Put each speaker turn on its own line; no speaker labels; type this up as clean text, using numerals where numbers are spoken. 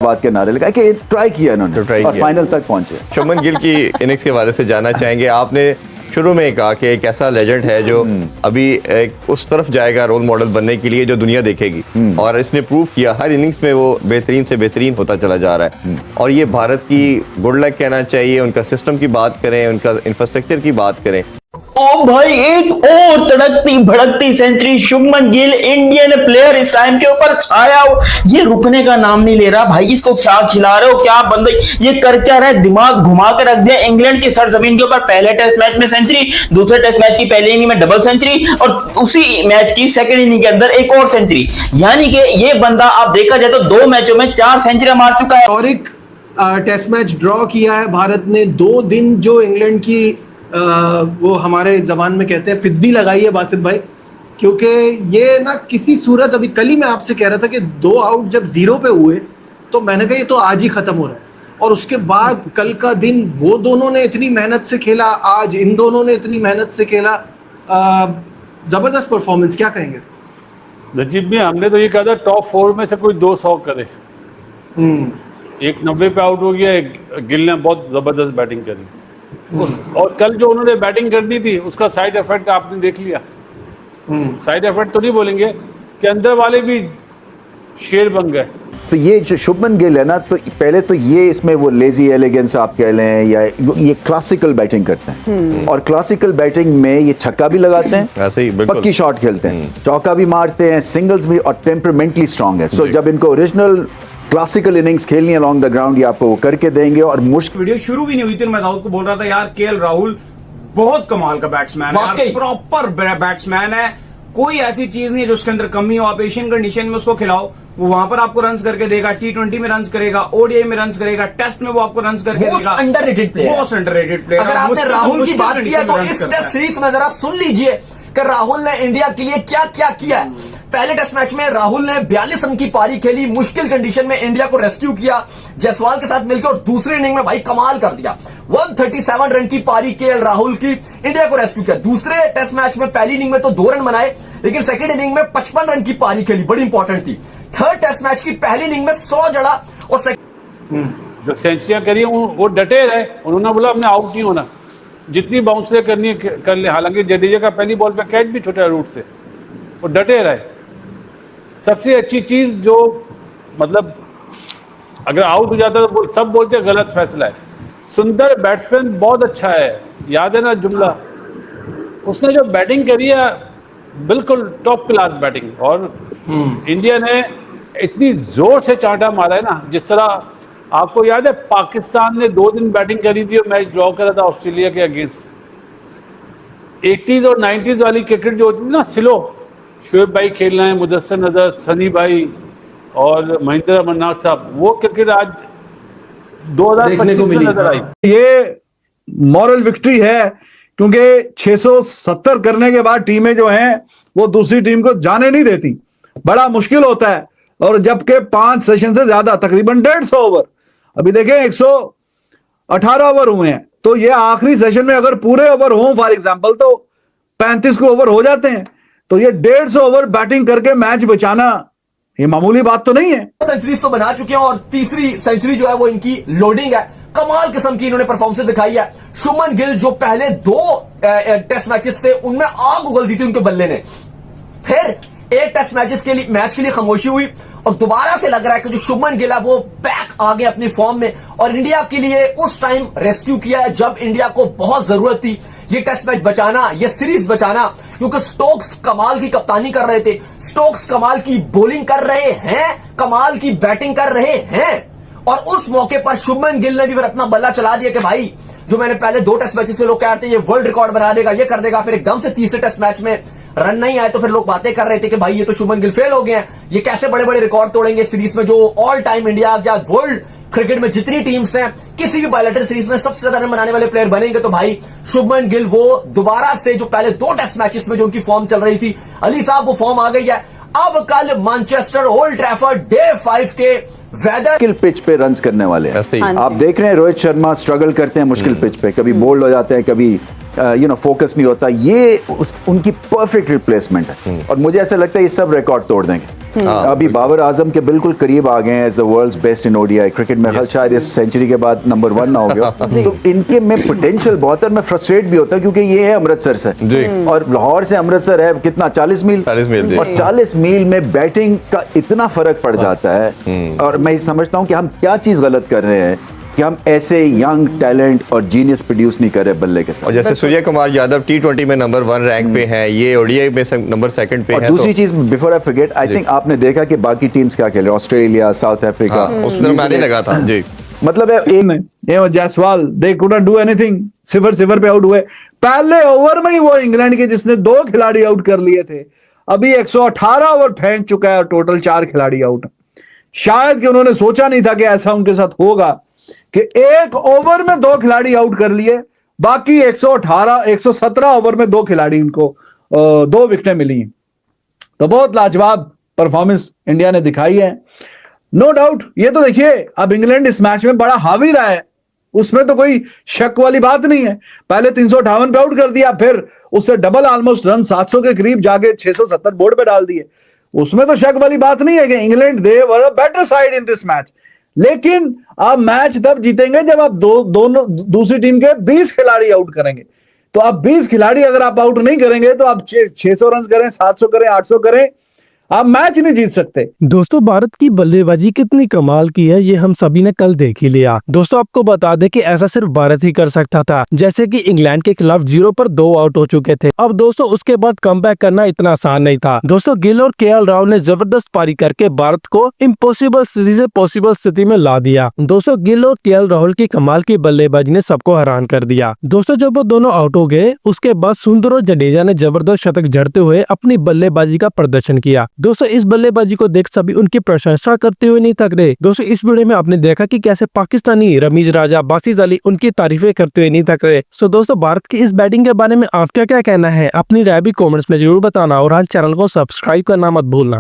बात के नारे लगा कि ट्राई किया इन्होंने और फाइनल तक पहुंचे।
शुभमन गिल की इनिंग्स के बारे से जानना चाहेंगे। आपने शुरू में कहा कि एक ऐसा लेजेंड है जो अभी एक उस तरफ जाएगा रोल मॉडल बनने के लिए जो दुनिया देखेगी, और इसने प्रूव किया हर इनिंग्स में वो बेहतरीन से बेहतरीन होता चला जा रहा है। और ये भारत की गुड लक कहना चाहिए। उनका सिस्टम की बात करें, उनका इंफ्रास्ट्रक्चर की बात करें।
ओ भाई, एक और तड़कती भड़कती century. Shubman Gill Indian player इस टाइम के ऊपर छाया हो, ये रुकने का नाम नहीं ले रहा। भाई इसको क्या खिला रहे हो, क्या बंदे, ये कर क्या रहा है? दिमाग घुमा के रख दिया। इंग्लैंड की सरजमीन के ऊपर पहले टेस्ट मैच में सेंचुरी, दूसरे टेस्ट मैच की पहली इनिंग में डबल सेंचुरी, और उसी मैच की सेकंड इनिंग के अंदर एक और सेंचुरी। यानी कि ये बंदा आप देखा जाए तो 2 मैचों में 4 सेंचुरी मार चुका है।
और एक टेस्ट मैच ड्रॉ किया है भारत ने। 2 दिन जो इंग्लैंड की वो हमारे जबान में कहते हैं फिद्दी लगाई है बासित भाई, क्योंकि ये ना किसी सूरत, अभी कल ही मैं आपसे कह रहा था कि 2 आउट जब 0 पे हुए तो मैंने कहा ये तो आज ही खत्म हो रहा है। और उसके बाद कल का दिन वो दोनों ने इतनी मेहनत से खेला, आज इन दोनों ने इतनी मेहनत से खेला। जबरदस्त परफॉर्मेंस, क्या कहेंगे?
नजीब भी हमने तो ये कहा था टॉप 4 में से कोई 200 करे। एक 90 पे आउट हो गया, एक गिल ने बहुत जबरदस्त बैटिंग करी। और कल जो उन्होंने बैटिंग कर दी थी उसका साइड इफेक्ट आपने देख लिया। साइड इफेक्ट तो नहीं बोलेंगे कि अंदर वाले भी शेर बन गए।
तो ये जो शुभमन गिल है ना, तो पहले तो ये इसमें वो लेजी एलिगेंस आप कह लें, या ये क्लासिकल बैटिंग करते हैं। और क्लासिकल बैटिंग में ये छक्का भी लगाते हैं,
ऐसे ही
पक्की शॉट खेलते हैं, चौका भी मारते हैं, सिंगल्स भी, और टेम्परामेंटली स्ट्रांग है। सो जब इनको ओरिजिनल क्लासिकल इनिंग्स खेलनी है अलॉन्ग द ग्राउंड, ये आपको वो करके देंगे। और मुश्किल
वीडियो शुरू भी नहीं हुई थी, मैं राहुल को बोल रहा था यार केएल राहुल बहुत कमाल का बैट्समैन है, प्रॉपर बैट्समैन है। कोई ऐसी चीज नहीं है जो उसके अंदर कमी हो। आप एशियन कंडीशन में उसको खिलाओ, वो वहां पर आपको रन्स करके देगा। T20 में रन्स करेगा, ओडीआई में रन्स करेगा, टेस्ट में वो आपको रन्स करके देगा।
Most underrated player.
अगर
आपने राहुल की बात किया तो इस टेस्ट सीरीज में जरा सुन लीजिए कि राहुल ने इंडिया के लिए क्या क्या किया है। पहले टेस्ट मैच में राहुल ने 42 रन की पारी खेली, मुश्किल कंडीशन में इंडिया को रेस्क्यू किया जायसवाल के साथ मिलकर, और दूसरी इनिंग में भाई कमाल कर दिया। 137 रन की पारी केएल राहुल की, इंडिया को रेस्क्यू किया। दूसरे टेस्ट मैच में पहली इनिंग में तो 2 रन बनाए, लेकिन सेकंड इनिंग में 55 रन की पारी खेली, बड़ी इंपॉर्टेंट थी। थर्ड टेस्ट मैच की पहली इनिंग में 100 जड़ा, और
जो सेंचुरियां करी वो डटे रहे। उन्होंने बोला हमने आउट नहीं होना, जितनी बाउंसरें करनी कर ले। हालांकि जडेजा का पहली बॉल पे कैच भी छूटा रूट से, वो डटे रहे। सबसे अच्छी चीज जो मतलब अगर आउट हो जाता तो सब बोलते गलत फैसला है। सुंदर बैट्समैन बहुत अच्छा है, याद है ना जुमला। उसने जो बैटिंग करी है बिल्कुल टॉप क्लास बैटिंग, और इंडिया ने इतनी जोर से चांटा मारा है ना। जिस तरह आपको याद है पाकिस्तान ने 2 दिन बैटिंग करी थी और मैच ड्रॉ करा था ऑस्ट्रेलिया के अगेंस्ट। 80s और 90s वाली क्रिकेट जो होती थी ना, स्लो, शोएब भाई खेल रहे हैं, मुदस्सर नजर, सनी भाई और महेंद्र अमरनाथ साहब, वो क्रिकेट आज 2025 में नजर आई।
ये मॉरल विक्ट्री है, क्योंकि 670 करने के बाद टीमें जो हैं वो दूसरी टीम को जाने नहीं देती, बड़ा मुश्किल होता है। और जबकि 5 सेशन से ज्यादा, तकरीबन 150 ओवर, अभी देखें 118 ओवर हुए हैं, तो ये आखिरी सेशन में अगर पूरे ओवर हों फॉर एग्जांपल तो 35 को ओवर हो जाते हैं। तो ये 150 ओवर बैटिंग करके मैच बचाना ये मामूली बात तो नहीं है।
सेंचुरीज तो बना चुके हैं, और तीसरी सेंचुरी जो है वो इनकी लोडिंग है। कमाल किस्म की इन्होंने परफॉर्मेंस दिखाई है। शुभमन गिल जो पहले 2 टेस्ट मैचेस थे उनमें आग उगल दी थी उनके बल्ले ने, फिर एक टेस्ट मैच के लिए खामोशी हुई, और दोबारा से लग रहा है कि जो शुभमन गिल है वो बैक आ गए अपनी फॉर्म में, और इंडिया के लिए उस टाइम रेस्क्यू किया है जब इंडिया को बहुत जरूरत थी ये टेस्ट मैच बचाना, ये सीरीज बचाना। क्योंकि स्टोक्स कमाल की कप्तानी कर रहे थे, स्टोक्स कमाल की बॉलिंग कर रहे हैं, कमाल की बैटिंग कर रहे हैं, और उस मौके पर शुभमन गिल ने भी फिर अपना बल्ला चला दिया कि भाई जो मैंने पहले 2 टेस्ट मैचेस में लोग कह रहे थे ये वर्ल्ड रिकॉर्ड बना देगा, ये कर देगा, फिर एकदम से तीसरे टेस्ट मैच में रन नहीं आए तो फिर लोग बातें कर रहे थे कि भाई ये तो शुभमन गिल फेल हो गए हैं, ये कैसे बड़े बड़े रिकॉर्ड तोड़ेंगे सीरीज में, जो ऑल टाइम इंडिया या वर्ल्ड क्रिकेट में जितनी टीम्स हैं किसी भी बायलैटरल सीरीज में सबसे ज्यादा रन बनाने वाले प्लेयर बनेंगे। तो भाई शुभमन गिल वो दोबारा से जो पहले 2 टेस्ट मैचेस में जो उनकी फॉर्म चल रही थी, अली साहब वो फॉर्म आ गई है। अब कल मैनचेस्टर ओल्ड ट्रैफर्ड डे 5 के वेदर
पिच पे रन्स करने वाले हैं। आप देख रहे हैं रोहित शर्मा स्ट्रगल करते हैं मुश्किल पिच पे, कभी बोल्ड हो जाते हैं, कभी फोकस नहीं होता। ये उनकी परफेक्ट रिप्लेसमेंट है, और मुझे ऐसा लगता है ये सब रिकॉर्ड तोड़ देंगे। अभी बाबर आजम के बिल्कुल करीब आ गए हैं as the world's best in ODI cricket में। शायद इस सेंचुरी के बाद नंबर 1 ना हो गया। तो इनके में पोटेंशियल बहुत है और मैं फ्रस्ट्रेट भी होता हूं क्योंकि ये है अमृतसर से
जी।
और लाहौर से अमृतसर है कितना 40 मील
40 मील, जी।
और 40 मील में बैटिंग का इतना फर्क पड़ जाता है। और मैं समझता हूं कि हम क्या चीज गलत कर रहे हैं कि हम ऐसे यंग टैलेंट और जीनियस प्रोड्यूस नहीं कर रहे बल्ले के
और
साथ।
जैसे सूर्य कुमार यादव T20 में नंबर 1 रैंक पे हैं, ये ओडीआई में नंबर 2 पे
और
है।
दूसरी चीज before I forget, I think आपने देखा कि बाकी टीम्स क्या खेल रहे हैं, ऑस्ट्रेलिया, साउथ अफ्रीका,
उसमें मैंने लगा था जी।
मतलब है एक
ये और Jaiswal they couldn't do anything, सिफर पे आउट हुए पहले ओवर में ही। वो इंग्लैंड के जिसने 2 खिलाड़ी आउट कर लिए थे, अभी 118 ओवर फेंक चुका है और टोटल 4 खिलाड़ी आउट। शायद कि उन्होंने सोचा नहीं था कि ऐसा उनके साथ होगा कि 1 ओवर में 2 खिलाड़ी आउट कर लिए, बाकी 117 ओवर में 2 खिलाड़ी इनको 2 विकेटें मिली हैं। तो बहुत लाजवाब परफॉर्मेंस इंडिया ने दिखाई है, नो डाउट। ये तो देखिए अब इंग्लैंड इस मैच में बड़ा हावी रहा है, उसमें तो कोई शक वाली बात नहीं है। पहले 358 पे आउट कर दिया, फिर उससे डबल ऑलमोस्ट रन 700 के करीब जाके 670 बोर्ड पे डाल दिए, उसमें तो शक वाली बात नहीं है कि England they were a better side in this match. लेकिन आप मैच तब जीतेंगे जब आप दोनों दूसरी टीम के 20 खिलाड़ी आउट करेंगे। तो आप 20 खिलाड़ी अगर आप आउट नहीं करेंगे तो आप 600 रन करें, 700 करें, 800 करें, आप मैच नहीं जीत सकते।
दोस्तों भारत की बल्लेबाजी कितनी कमाल की है ये हम सभी ने कल देख ही लिया। दोस्तों आपको बता दें कि ऐसा सिर्फ भारत ही कर सकता था, जैसे कि इंग्लैंड के खिलाफ 0 पर 2 आउट हो चुके थे। अब दोस्तों उसके बाद कमबैक करना इतना आसान नहीं था। दोस्तों गिल और केएल राहुल ने जबरदस्त पारी करके भारत को इम्पॉसिबल स्थिति से पॉसिबल स्थिति में ला दिया। दोस्तों गिल और केएल राहुल की कमाल की बल्लेबाजी ने सबको हैरान कर दिया। दोस्तों जब वो दोनों आउट हो गए उसके बाद सुंदर और जडेजा ने जबरदस्त शतक जड़ते हुए अपनी बल्लेबाजी का प्रदर्शन किया। दोस्तों इस बल्लेबाजी को देख सभी उनकी प्रशंसा करते हुए नहीं थक रहे। दोस्तों इस वीडियो में आपने देखा कि कैसे पाकिस्तानी रमीज राजा, बासित अली उनकी तारीफें करते हुए नहीं थक रहे। सो दोस्तों भारत की इस बैटिंग के बारे में आपका क्या कहना है, अपनी राय भी कमेंट्स में जरूर बताना और आज चैनल को सब्सक्राइब करना मत भूलना।